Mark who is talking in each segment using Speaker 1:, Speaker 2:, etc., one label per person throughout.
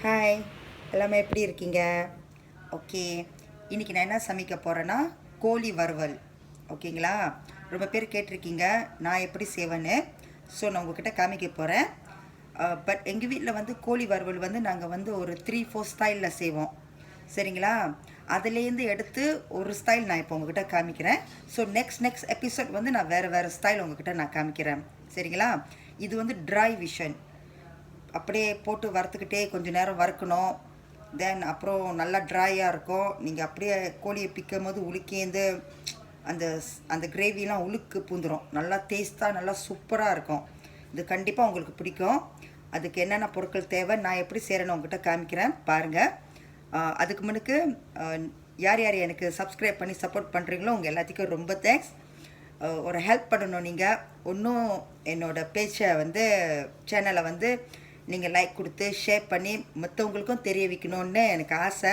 Speaker 1: Hi, எல்லாமே எப்படி இருக்கீங்க? ஓகே, இன்றைக்கி நான் என்ன சமைக்க போகிறேன்னா கோழி வறுவல். ஓகேங்களா? ரொம்ப பேர் கேட்டிருக்கீங்க நான் எப்படி செய்வேன்னு. ஸோ நான் உங்ககிட்ட காமிக்க போகிறேன். பட் எங்கள் வீட்டில் வந்து கோழி வறுவல் வந்து நாங்கள் வந்து ஒரு 3-4 ஸ்டைலில் செய்வோம். சரிங்களா? அதுலேருந்து எடுத்து ஒரு ஸ்டைல் நான் இப்போ உங்ககிட்ட காமிக்கிறேன். ஸோ நெக்ஸ்ட் எபிசோட் வந்து நான் வேறு ஸ்டைல் உங்ககிட்ட நான் காமிக்கிறேன். சரிங்களா? இது வந்து ட்ரை விஷன். அப்படியே போட்டு வறுத்துக்கிட்டே கொஞ்சம் நேரம் வறுக்கணும். தென் அப்புறம் நல்லா ட்ரையாக இருக்கும். நீங்கள் அப்படியே கோழியை பிக்கும் போது உலுக்கேந்து அந்த அந்த கிரேவிலாம் உழுக்கு பூந்துடும். நல்லா டேஸ்ட்டாக நல்லா சூப்பராக இருக்கும். இது கண்டிப்பாக உங்களுக்கு பிடிக்கும். அதுக்கு என்னென்ன பொருட்கள் தேவை நான் எப்படி செய்கிறேன்னு உங்ககிட்ட காமிக்கிறேன் பாருங்கள். அதுக்கு முன்னுக்கு யார் யார் எனக்கு சப்ஸ்கிரைப் பண்ணி சப்போர்ட் பண்ணுறீங்களோ உங்கள் எல்லாத்துக்கும் ரொம்ப தேங்க்ஸ். ஒரு ஹெல்ப் பண்ணணும். நீங்கள் ஒன்றும் என்னோடய பேஜை வந்து சேனலை வந்து நீங்கள் லைக் கொடுத்து ஷேர் பண்ணி மற்றவங்களுக்கும் தெரிய வைக்கணுன்னு எனக்கு ஆசை.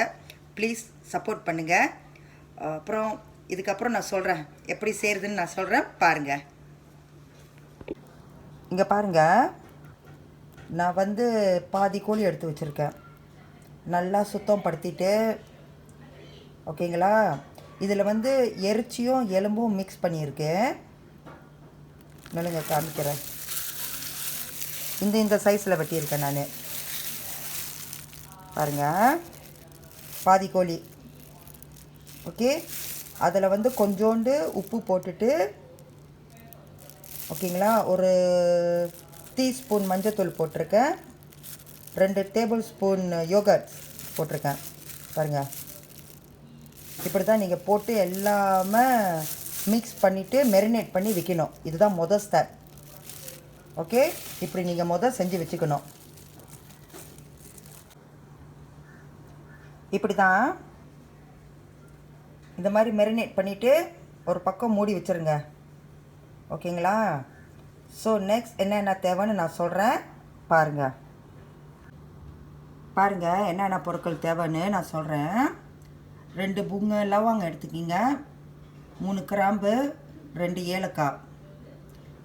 Speaker 1: ப்ளீஸ் சப்போர்ட் பண்ணுங்கள். அப்புறம் இதுக்கப்புறம் நான் சொல்கிறேன் எப்படி செய்கிறதுன்னு நான் சொல்கிறேன் பாருங்கள். இங்கே பாருங்கள், நான் வந்து பாதி கோழி எடுத்து வச்சுருக்கேன். நல்லா சுத்தம் படுத்திட்டு ஓகேங்களா. இதில் வந்து இறைச்சியும் எலும்பும் மிக்ஸ் பண்ணியிருக்கேன். நல்லங்க காமிக்கிறேன். இந்த சைஸில் வெட்டியிருக்கேன் நான். பாருங்கள், பாதி கோழி. ஓகே, அதில் வந்து கொஞ்சோண்டு உப்பு போட்டுட்டு ஓகேங்களா, ஒரு டீஸ்பூன் மஞ்சத்தூள் போட்டிருக்கேன், 2 டேபிள் ஸ்பூன் யோகர்ட் போட்டிருக்கேன். பாருங்கள், இப்படி தான் நீங்கள் போட்டு எல்லாமே மிக்ஸ் பண்ணிவிட்டு மெரினேட் பண்ணி வைக்கணும். இதுதான் மொதல் ஸ்டெப். ஓகே, இப்படி நீங்கள் செஞ்சு வச்சுக்கணும். இப்படி தான் இந்த மாதிரி மெரினேட் பண்ணிவிட்டு ஒரு பக்கம் மூடி வச்சுருங்க. ஓகேங்களா? ஸோ நெக்ஸ்ட் என்னென்ன தேவைன்னு நான் சொல்கிறேன் பாருங்கள். பாருங்கள் என்னென்ன பொருட்கள் தேவைன்னு நான் சொல்கிறேன். 2 புங்க லவங்கம் எடுத்துக்கிங்க, 3 கிராம்பு, 2 ஏலக்காய்.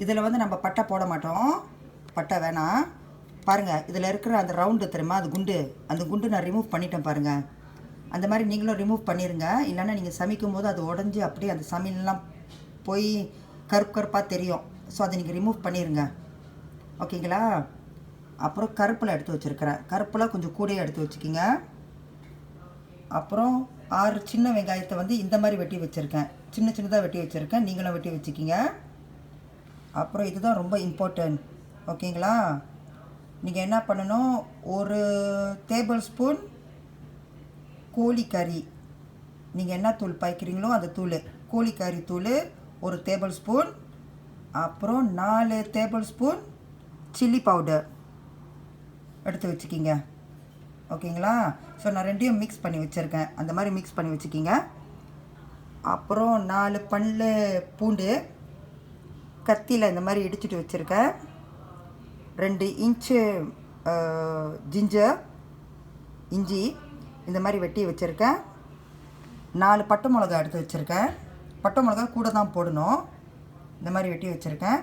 Speaker 1: இதில் வந்து நம்ம பட்டை போட மாட்டோம், பட்டை வேணாம். பாருங்கள், இதில் இருக்கிற அந்த ரவுண்டு தெரியுமா, அது குண்டு, அந்த குண்டு நான் ரிமூவ் பண்ணிட்டேன் பாருங்கள். அந்த மாதிரி நீங்களும் ரிமூவ் பண்ணிடுங்க. இல்லைன்னா நீங்கள் சமைக்கும் போது அது உடஞ்சி அப்படியே அந்த சமையல்லாம் போய் கருப்பாக தெரியும். ஸோ அதை நீங்கள் ரிமூவ் பண்ணிடுங்க. ஓகேங்களா? அப்புறம் கருப்பில் எடுத்து வச்சுருக்கிறேன். கருப்பில் கொஞ்சம் கூடையே எடுத்து வச்சுக்கிங்க. அப்புறம் 6 சின்ன வெங்காயத்தை வந்து இந்த மாதிரி வெட்டி வச்சுருக்கேன். சின்னதாக வெட்டி வச்சுருக்கேன், நீங்களும் வெட்டி வச்சுக்கிங்க. அப்புறம் இதுதான் ரொம்ப இம்பார்ட்டன்ட். ஓகேங்களா? நீங்கள் என்ன பண்ணணும், ஒரு டேபிள் ஸ்பூன் கோழிக்கறி, நீங்கள் என்ன தூள் பாய்க்கிறீங்களோ அந்த தூள், கோழிக்கறி தூள் ஒரு டேபிள் ஸ்பூன். அப்புறம் 4 டேபிள் ஸ்பூன் சில்லி பவுடர் எடுத்து வச்சுக்கிங்க. ஓகேங்களா? ஸோ நான் 2யும் மிக்ஸ் பண்ணி வச்சுருக்கேன். அந்த மாதிரி மிக்ஸ் பண்ணி வச்சுக்கிங்க. அப்புறம் 4 பல்லு பூண்டு கத்தியில் இந்த மாதிரி இடிச்சிட்டு வச்சுருக்கேன். 2 இன்ச்சு ஜிஞ்சர், இஞ்சி இந்த மாதிரி வெட்டி வச்சுருக்கேன். 4 பட்டை மிளகா எடுத்து வச்சுருக்கேன். பட்டை மிளகா கூட தான் போடணும். இந்த மாதிரி வெட்டி வச்சுருக்கேன்.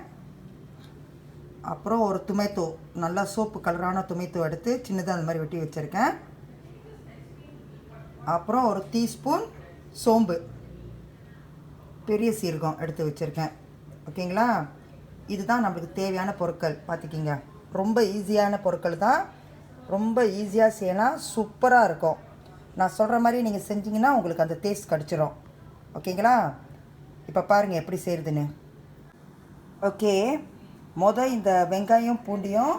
Speaker 1: அப்புறம் ஒரு டொமேட்டோ, நல்லா சோப்பு கலரான டொமேட்டோ எடுத்து சின்னதாக அந்த மாதிரி வெட்டி வச்சுருக்கேன். அப்புறம் ஒரு டீஸ்பூன் சோம்பு, பெரிய சீரகம் எடுத்து வச்சுருக்கேன். ஓகேங்களா? இதுதான் நம்மளுக்கு தேவையான பொருட்கள். பார்த்துக்கிங்க, ரொம்ப ஈஸியான பொருட்கள் தான். ரொம்ப ஈஸியாக செய்யலாம், சூப்பராக இருக்கும். நான் சொல்கிற மாதிரி நீங்கள் செஞ்சிங்கன்னா உங்களுக்கு அந்த டேஸ்ட் கிடச்சிரும். ஓகேங்களா? இப்போ பாருங்கள் எப்படி செய்கிறதுன்னு. ஓகே, இந்த வெங்காயம் பூண்டியும்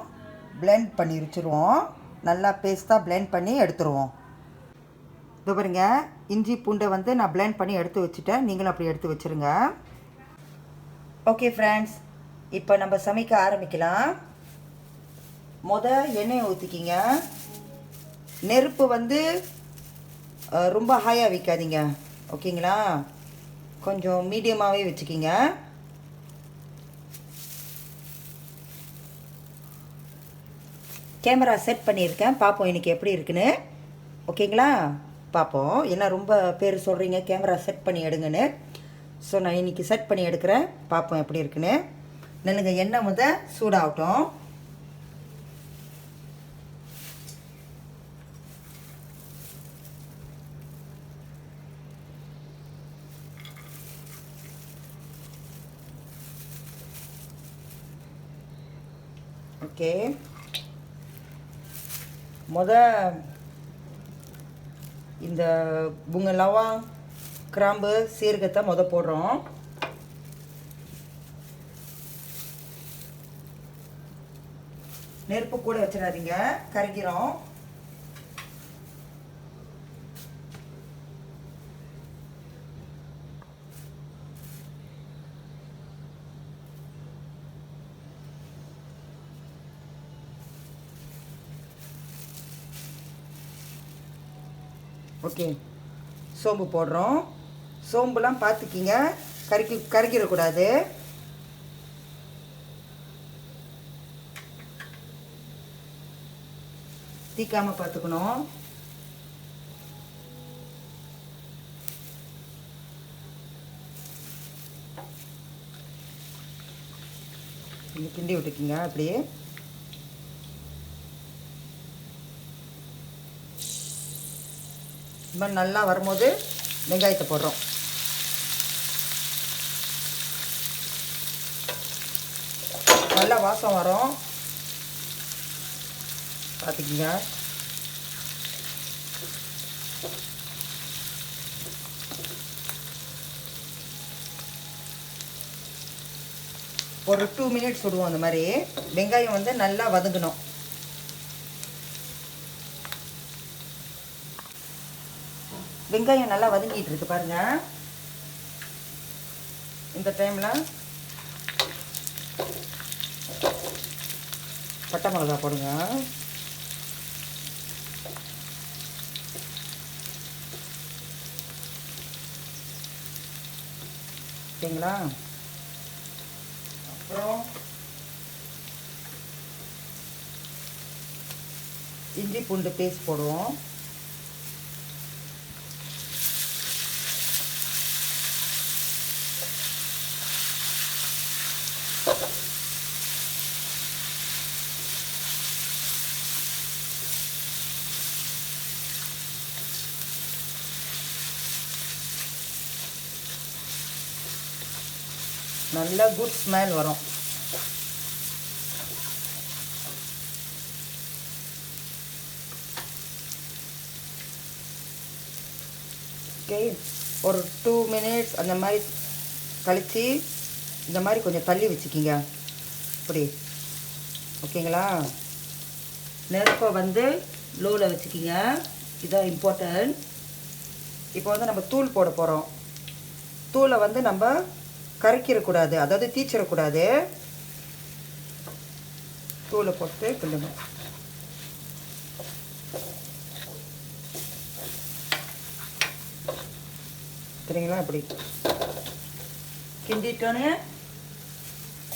Speaker 1: பிளெண்ட் பண்ணி வச்சுருவோம். நல்லா பேஸ்ட்டாக பிளெண்ட் பண்ணி எடுத்துருவோம். இப்போ பாருங்க, இஞ்சி பூண்டை வந்து நான் பிளெண்ட் பண்ணி எடுத்து வச்சுட்டேன். நீங்களும் அப்படி எடுத்து வச்சுருங்க. ஓகே ஃப்ரெண்ட்ஸ், இப்போ நம்ம சமைக்க ஆரம்பிக்கலாம். எண்ணெயை ஊற்றிக்கிங்க. நெருப்பு வந்து ரொம்ப ஹையாக வைக்காதீங்க. ஓகேங்களா? கொஞ்சம் மீடியமாகவே வச்சுக்கிங்க. கேமரா செட் பண்ணியிருக்கேன், பார்ப்போம் இன்றைக்கி எப்படி இருக்குன்னு. ஓகேங்களா? பார்ப்போம். ஏன்னா ரொம்ப பேர் சொல்கிறீங்க கேமரா செட் பண்ணி எடுங்கன்னு. ஸோ நான் இன்றைக்கி செட் பண்ணி எடுக்கிறேன், பார்ப்போம் எப்படி இருக்குன்னு. நல்லங்க, எண்ணெய் சூடாகட்டும். ஓகே, இந்த லவங்கம் கிராம்பு சீரகத்தை போடுறோம். நெருப்பு கூட வச்சிடாதீங்க, கரைக்கிறோம். ஓகே, சோம்பு போடுறோம். சோம்புலாம் பார்த்துக்கிங்க, கருக்கிடக்கூடாது. தீக்காமல் பார்த்துக்கணும். கிண்டி விட்டுக்கிங்க அப்படியே. இந்த மாதிரி நல்லா வரும்போது வெங்காயத்தை போடுறோம். நல்லா வாசம் வரும், பார்த்துக்கிங்க. ஒரு 2 மினிட்ஸ் விடுவோம். அந்த மாதிரி வெங்காயம் நல்லா வதங்கணும். வெங்காயம் நல்லா வதங்கிட்டு இருக்கு பாருங்க. இந்த டைமில் பட்டை மிளகா போடுங்க. ஓகேங்களா? அப்புறம் இஞ்சி பூண்டு பேஸ்ட் போடுவோம். நல்ல குட் ஸ்மெல் வரும். ஓகே, ஒரு 2 மினிட்ஸ் அந்த மாதிரி கழித்து இந்த மாதிரி கொஞ்சம் தள்ளி வச்சுக்கிங்க இப்படி. ஓகேங்களா? நெருப்பை லோவில் வச்சுக்கிங்க, இதுதான் இம்பார்ட்டன்ட். இப்போ நம்ம தூள் போட போகிறோம். தூளை நம்ம கரைக்கிடக்கூடாது, அதாவது தீச்சிடக்கூடாது. தூளை போட்டு கிண்டுங்க. சரிங்களா? இப்படி கிண்டிட்டோன்னே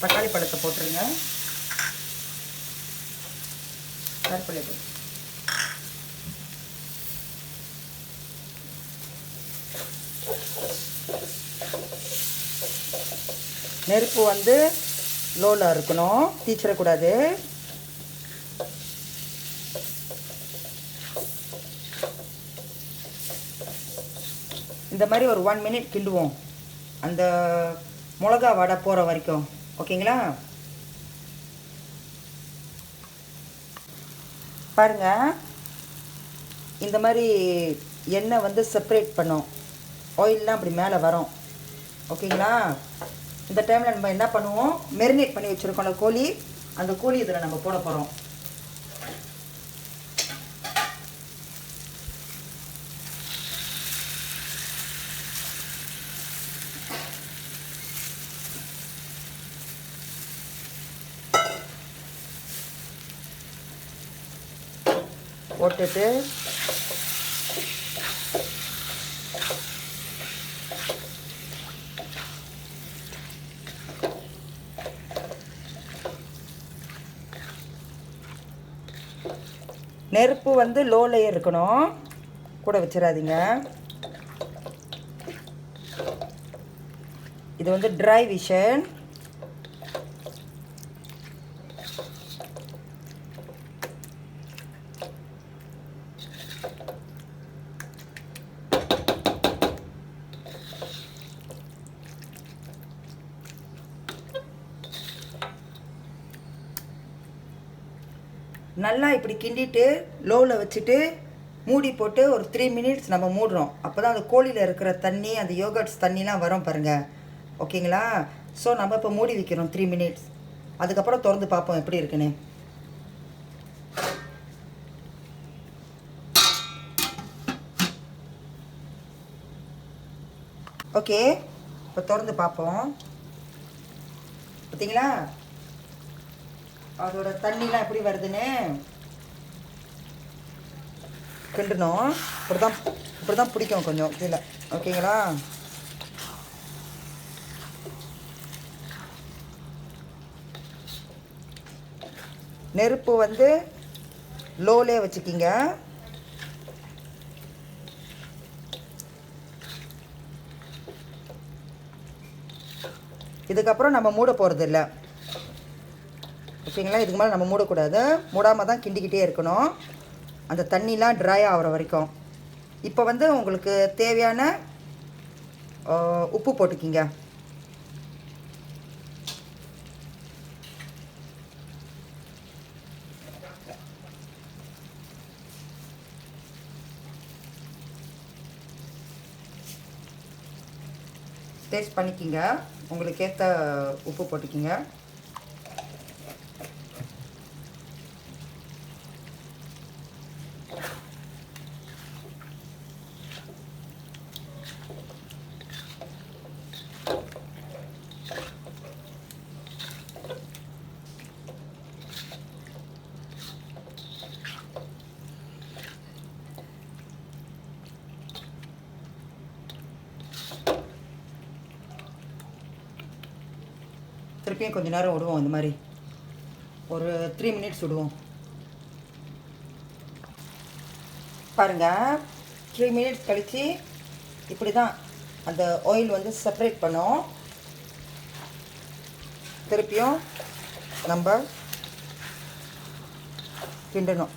Speaker 1: தக்காளி பழத்தை போட்டுருங்க. கருப்பிலை போட்டு நெருப்பு லோவில் இருக்கணும், தீச்சிடக்கூடாது. இந்த மாதிரி ஒரு 1 மினிட் கிண்டுவோம், அந்த மிளகா வடை போகிற வரைக்கும். ஓகேங்களா? பாருங்க, இந்த மாதிரி எண்ணெய் செப்பரேட் பண்ணும், ஆயிலெலாம் அப்படி மேலே வரும். ஓகேங்களா? இந்த டைமில் நம்ம என்ன பண்ணுவோம், மெரினேட் பண்ணி வச்சுருக்கோம்ல கோழி, அந்த கோழி இதில் நம்ம போட போகிறோம். போட்டுட்டு நெருப்பு லோலையே இருக்கணும், கூட வச்சிடாதீங்க. இது ட்ரை விஷன். நல்லா இப்படி கிண்டிட்டு லோவில் வச்சுட்டு மூடி போட்டு ஒரு 3 மினிட்ஸ் நம்ம மூடுறோம். அப்போ தான் அந்த கோழியில் இருக்கிற தண்ணி, அந்த யோகர்ட்ஸ் தண்ணிலாம் வரும் பாருங்கள். ஓகேங்களா? ஸோ நம்ம இப்போ மூடி வைக்கிறோம் 3 மினிட்ஸ். அதுக்கப்புறம் திறந்து பார்ப்போம் எப்படி இருக்குன்னு. ஓகே, இப்போ திறந்து பார்ப்போம். பார்த்தீங்களா அதோட தண்ணிலாம் எப்படி வருதுன்னு? கிண்டணும். இப்படி தான் பிடிக்கும் கொஞ்சம் கீழே. ஓகேங்களா? நெருப்பு வந்து லோலே வச்சுக்கிங்க. இதுக்கப்புறம் நம்ம மூட போகிறது இல்லை. ஓகேங்களா? இதுக்கு மேலே நம்ம மூடக்கூடாது. மூடாமல் தான் கிண்டிக்கிட்டே இருக்கணும், அந்த தண்ணிலாம் ட்ரை ஆகிற வரைக்கும். இப்போ வந்து உங்களுக்கு தேவையான உப்பு போட்டுக்கிங்க. டேஸ்ட் பண்ணிக்கிங்க, உங்களுக்கு ஏற்ற உப்பு போட்டுக்கிங்க. திருப்பியும் கொஞ்சம் நேரம் விடுவோம். இந்த மாதிரி ஒரு 3 மினிட்ஸ் விடுவோம். பாருங்கள், 3 மினிட்ஸ் கழித்து இப்படி தான் அந்த ஆயில் வந்து செப்பரேட் பண்ணோம். திருப்பியும் நம்ம கிண்டணும்.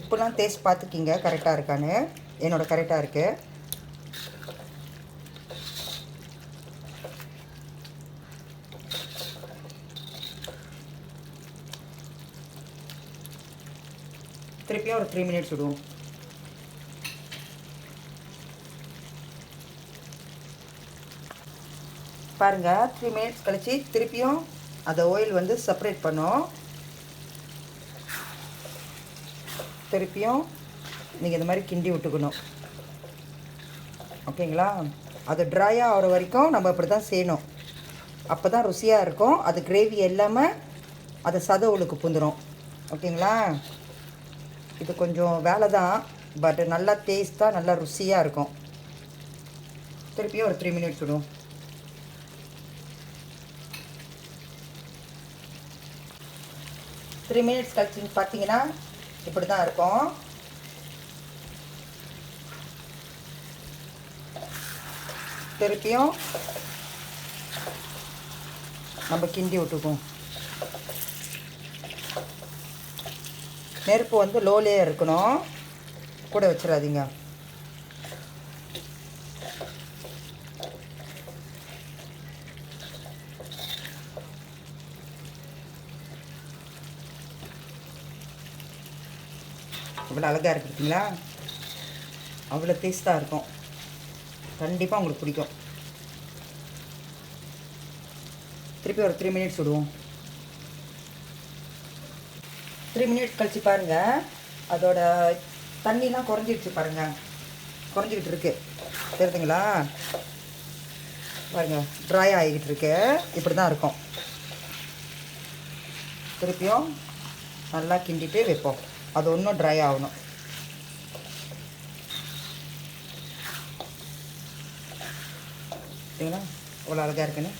Speaker 1: உப்புலாம் டேஸ்ட் பார்த்துக்கிங்க கரெக்டாக இருக்கான்னு. என்னோட கரெக்டாக இருக்குது. திருப்பியும் ஒரு 3 மினிட்ஸ் விடுவோம். பாருங்கள், 3 மினிட்ஸ் கழிச்சு திருப்பியும் அந்த ஆயில் வந்து செப்பரேட் பண்ணோம். திருப்பியும் நீங்கள் இந்த மாதிரி கிண்டி விட்டுக்கணும். ஓகேங்களா? அது ட்ரையாக ஆகிற வரைக்கும் நம்ம இப்படி தான் செய்யணும். அப்போ தான் ருசியாக இருக்கும். அது கிரேவி எல்லாமே அது சதவுளுக்கு புந்துடும். ஓகேங்களா? இது கொஞ்சம் வேலை தான், பட் நல்லா டேஸ்ட்டாக நல்லா ருசியாக இருக்கும். திருப்பியும் ஒரு 3 மினிட்ஸ் விடுவோம். த்ரீ மினிட்ஸ் கழிச்சு பார்த்தீங்கன்னா இப்படி தான் இருக்கும். திருப்பியும் நம்ம கிண்டி விட்டுக்குவோம். நெருப்பு வந்து லோலே இருக்கணும், கூட வச்சிடாதீங்க. இவ்வளோ அழகாக இருக்குங்களா? அவ்வளோ டேஸ்ட்டாக இருக்கும். கண்டிப்பாக உங்களுக்கு பிடிக்கும். திருப்பி ஒரு 3 மினிட்ஸ் விடுவோம். 3 மினிட்ஸ் கழிச்சு பாருங்கள், அதோட தண்ணிலாம் குறைஞ்சிடுச்சு பாருங்கள். குறைஞ்சிக்கிட்டு இருக்கு, தெரியுதுங்களா? பாருங்கள், ட்ரை ஆகிக்கிட்டு இருக்கு. இப்படி தான் இருக்கும். திருப்பியும் நல்லா கிண்டிட்டு வைப்போம். அது ஒன்றும் ட்ரை ஆகணும். சரிங்களா? இவ்வளோ அழகாக இருக்குன்னு.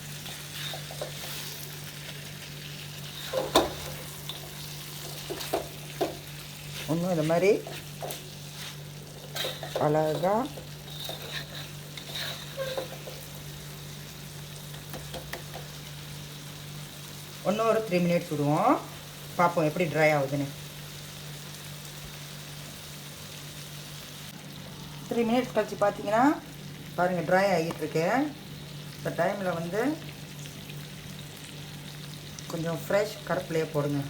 Speaker 1: ஒன்றும் இந்த மாதிரி அழகாக இன்னும் ஒரு 3 மினிட்ஸ் விடுவோம். பார்ப்போம் எப்படி ட்ரை ஆகுதுன்னு. 3 மினிட்ஸ் கழிச்சு பார்த்தீங்கன்னா பாருங்கள், ட்ரை ஆகிட்டுருக்கு. இந்த டைமில் வந்து கொஞ்சம் ஃப்ரெஷ் கருப்பிலையே போடுங்க.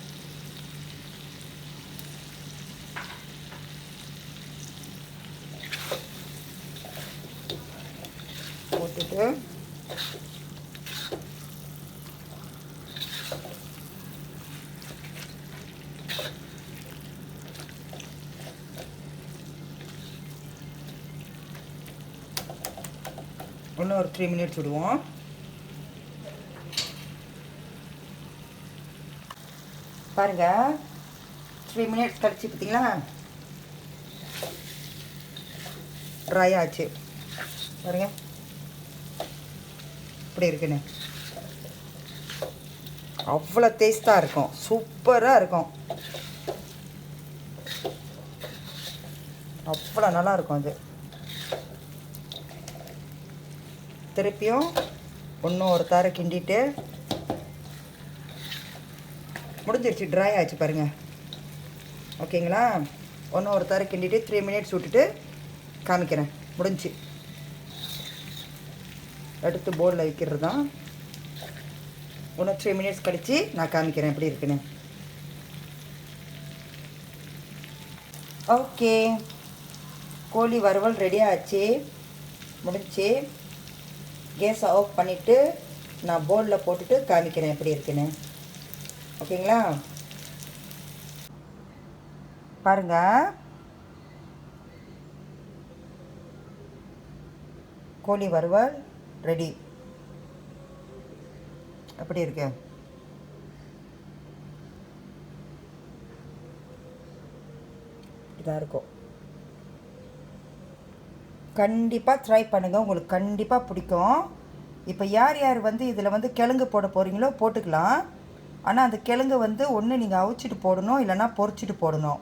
Speaker 1: போட்டுட்டு இன்னும் ஒரு 3 மினிட்ஸ் விடுவோம். பாருங்க, 3 மினிட்ஸ் கழிச்சு பார்த்தீங்களா ட்ரை ஆச்சு. பாருங்க இப்படி இருக்குன்னு. அவ்வளோ டேஸ்ட்டாக இருக்கும், சூப்பராக இருக்கும், அவ்வளோ நல்லா இருக்கும். அது திருப்பியும் இன்னும் ஒரு தாரை கிண்டிட்டு முடிஞ்சிருச்சு, ட்ரை ஆச்சு பாருங்கள். ஓகேங்களா? இன்னும் ஒரு தாரை கிண்டிட்டு 3 மினிட்ஸ் விட்டுட்டு காமிக்கிறேன். முடிஞ்சு எடுத்து போர்டில் வைக்கிறது தான். இன்னும் 3 மினிட்ஸ் கழித்து நான் காமிக்கிறேன் எப்படி இருக்குன்னு. ஓகே, கோழி வறுவல் ரெடி ஆச்சு, முடிஞ்சு. கேஸை ஆஃப் பண்ணிவிட்டு நான் போர்டில் போட்டுட்டு காமிக்கிறேன் எப்படி இருக்குன்னு. ஓகேங்களா? பாருங்கள், கோழி வறுவல் ரெடி. எப்படி இருக்கு? இதாக இருக்கும். கண்டிப்பாக ட்ரை பண்ணுங்கள், உங்களுக்கு கண்டிப்பாக பிடிக்கும். இப்போ யார் யார் இதில் கிழங்கு போட போகிறீங்களோ போட்டுக்கலாம். ஆனால் அந்த கிழங்கு ஒன்று நீங்கள் அவிச்சிட்டு போடணும், இல்லைனா பொரிச்சிட்டு போடணும்.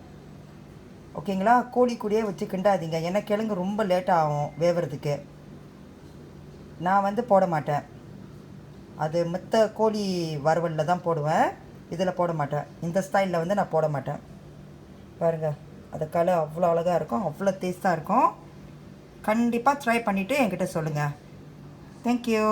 Speaker 1: ஓகேங்களா? கோழி கூடயே வச்சு கிண்டாதீங்க, ஏன்னா கிழங்கு ரொம்ப லேட்டாக ஆகும் வேவுறதுக்கு. நான் போட மாட்டேன், அது மற்ற கோழி வறுவலில் தான் போடுவேன், இதில் போட மாட்டேன். இந்த ஸ்டைலில் நான் போட மாட்டேன். பாருங்கள், அது கலர் அவ்வளோ அழகாக இருக்கும், அவ்வளோ டேஸ்ட்டாக இருக்கும். கண்டிப்பாக ட்ரை பண்ணிவிட்டு என்கிட்ட சொல்லுங்கள். தேங்க்யூ.